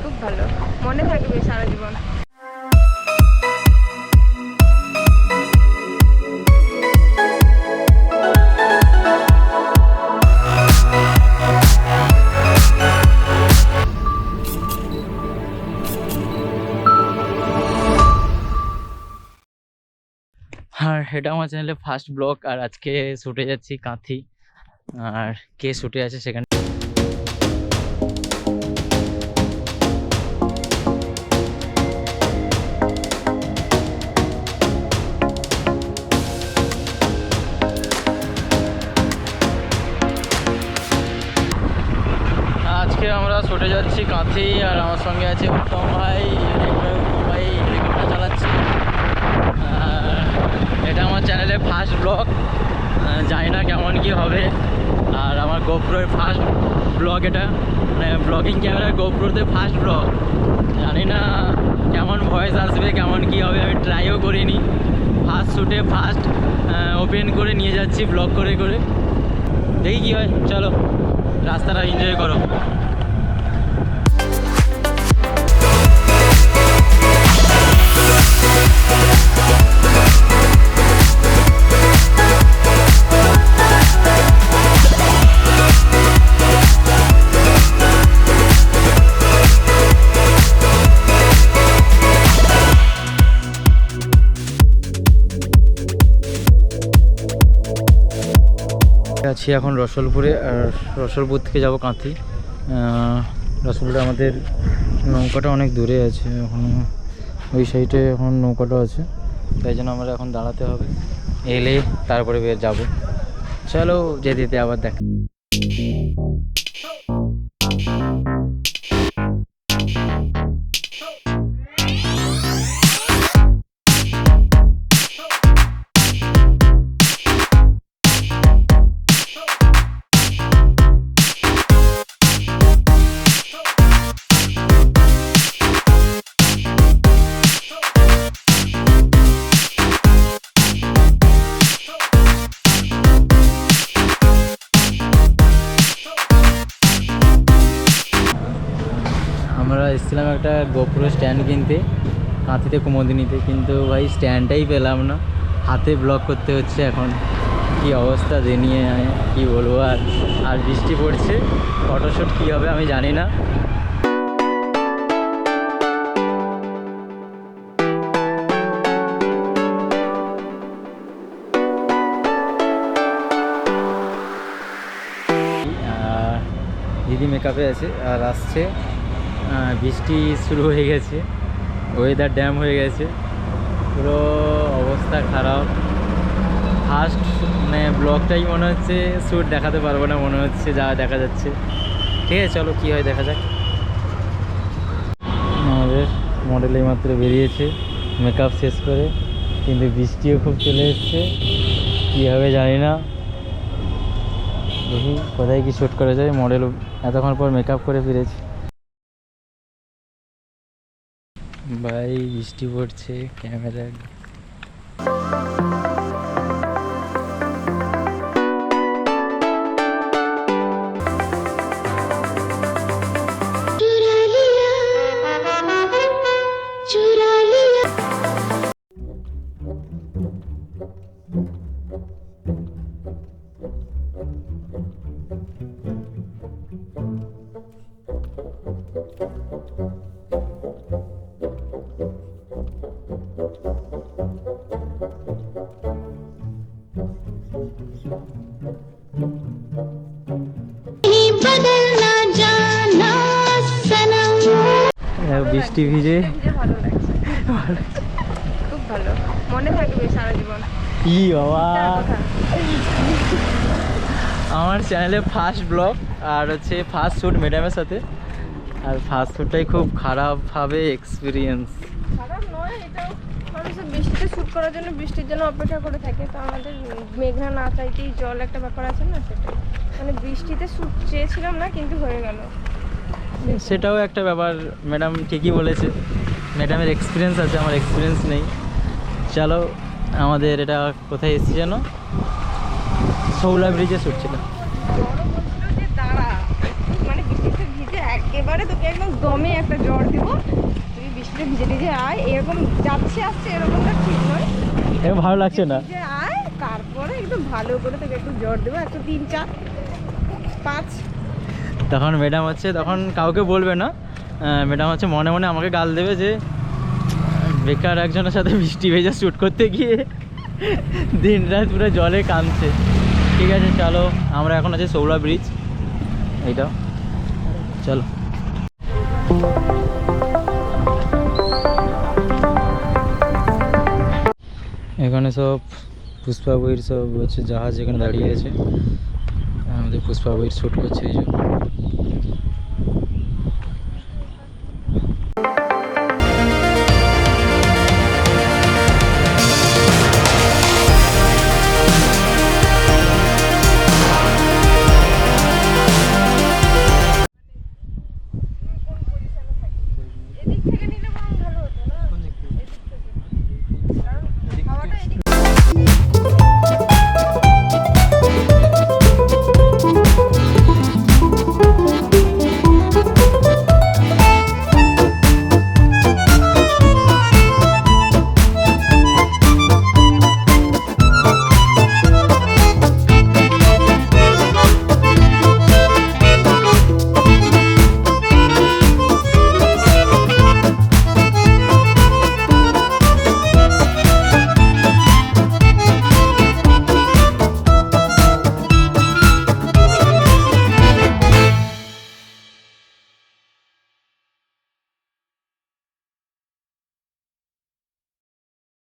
খুব ভালো, মনে থাকবে সারা জীবন। আর এটা আমার চ্যানেলে ফার্স্ট ব্লগ, আর আজকে শুটে যাচ্ছি কাঁথি। আর কে শুটে আছে সেখানে আজকে আমরা শুটে যাচ্ছি কাঁথি। আর আমার সঙ্গে আছে উত্তম ভাই, উত্তম ভাই হেলিকপ্টার চালাচ্ছে। এটা আমার চ্যানেলে ফার্স্ট ব্লগ, জানি না কেমন কি হবে। আর আমার গোপ্রোর ফার্স্ট ব্লগ এটা, মানে ব্লগিং ক্যামেরার গোপ্রোতে ফার্স্ট ব্লগ। জানি না কেমন ভয়েস আসবে, কেমন কি হবে, আমি ট্রাইও করিনি। ফার্স্ট শ্যুটে ফার্স্ট ওপেন করে নিয়ে যাচ্ছি ব্লগ করে করে, দেখি কী হয়। চলো রাস্তাটা এনজয় করো। আছি এখন রসুলপুরে, আর রসুলপুর থেকে যাব কাঁথি। রসুলপুরে আমাদের নৌকাটা অনেক দূরে আছে, এখন ওই সাইডে এখন নৌকাটা আছে, তাই জন্য আমরা এখন দাঁড়াতে হবে, এলে তারপরে বের যাব। চলো যেতে যেতে আবার দেখ। আমরা এসেছিলাম একটা গোপ্রো স্ট্যান্ড কিনতে কাঁথিতে কুমোদিনীতে, কিন্তু ভাই স্ট্যান্ডটাই পেলাম না, হাতে ব্লগ করতে হচ্ছে। এখন কি অবস্থা জানিয়ে কি বলবো। আর বৃষ্টি পড়ছে, ফটোশ্যুট কী হবে আমি জানি না। দিদি মেকআপে আছে আর আসছে। বৃষ্টি শুরু হয়ে গেছে, ওয়েদার ড্যাম হয়ে গেছে, পুরো অবস্থা খারাপ। ফার্স্ট মানে ব্লগটাই মনে হচ্ছে শ্যুট দেখাতে পারবো না, মনে হচ্ছে যা দেখা যাচ্ছে। ঠিক আছে চলো কী হয় দেখা যাক। আমাদের মডেল এইমাত্র বেরিয়েছে মেকআপ শেষ করে, কিন্তু বৃষ্টিও খুব চলে এসছে, কী হবে জানি না। দেখি কোথায় কি শ্যুট করা যায়। মডেল এতক্ষণ পর মেকআপ করে ফিরেছি। ভাই বৃষ্টি পড়ছে, ক্যামেরা বৃষ্টি ভিজে ভালো লাগছে, খুব ভালো, মনে থাকবে সারা জীবন। কি বাবা, আমার চ্যানেলে ফার্স্ট ব্লগ আর হচ্ছে ফার্স্ট শ্যুট ম্যাডামের সাথে। আর ফার্স্ট শ্যুটটাই খুব খারাপভাবে এক্সপিরিয়েন্স। খারাপ নয়, এটাও মানুষের বৃষ্টিতে শ্যুট করার জন্য বৃষ্টির জন্য অপেক্ষা করে থাকে। তো আমাদের মেঘনা না চাইতেই জল একটা ব্যাপার আছে না, সেটা মানে বৃষ্টিতে শ্যুট চেয়েছিলাম না, কিন্তু হয়ে গেল। সেটাও একটা ব্যাপার, ম্যাডাম ঠিকই বলেছে, ম্যাডামের এক্সপিরিয়েন্স আছে, আমার এক্সপিরিয়েন্স নেই। চলো আমাদের এটা কোথায় এসেছি যেন, শৌলা ব্রিজে শ্যুট ছিল। মানে বৃষ্টিতে ভিজে একেবারে এবারে তোকে একদম দমে একটা জ্বর দিব, তুই বৃষ্টিতে ভিজে ভিজে আয়, এরকম যাচ্ছে আসছে এরকমটা ঠিক নয়, এরকম ভালো লাগছে না। ভিজে আয়, তারপরে একদম ভালো করে তোকে একটু জ্বর দেবো, 103, 4, 5। তখন ম্যাডাম হচ্ছে, তখন কাউকে বলবে না, ম্যাডাম হচ্ছে মনে মনে আমাকে গাল দেবে যে বেকার একজনের সাথে বৃষ্টি ভেজা শ্যুট করতে গিয়ে দিন রাত পুরো জলে কাঁদছে। ঠিক আছে চলো, আমরা এখন আছি শৌলা ব্রিজ, এইটা চলো। এখানে সব পুষ্পা বইয়ের সব হচ্ছে জাহাজ এখানে দাঁড়িয়ে আছে, আমাদের পুষ্পা বইয়ের শ্যুট করছে এই যে।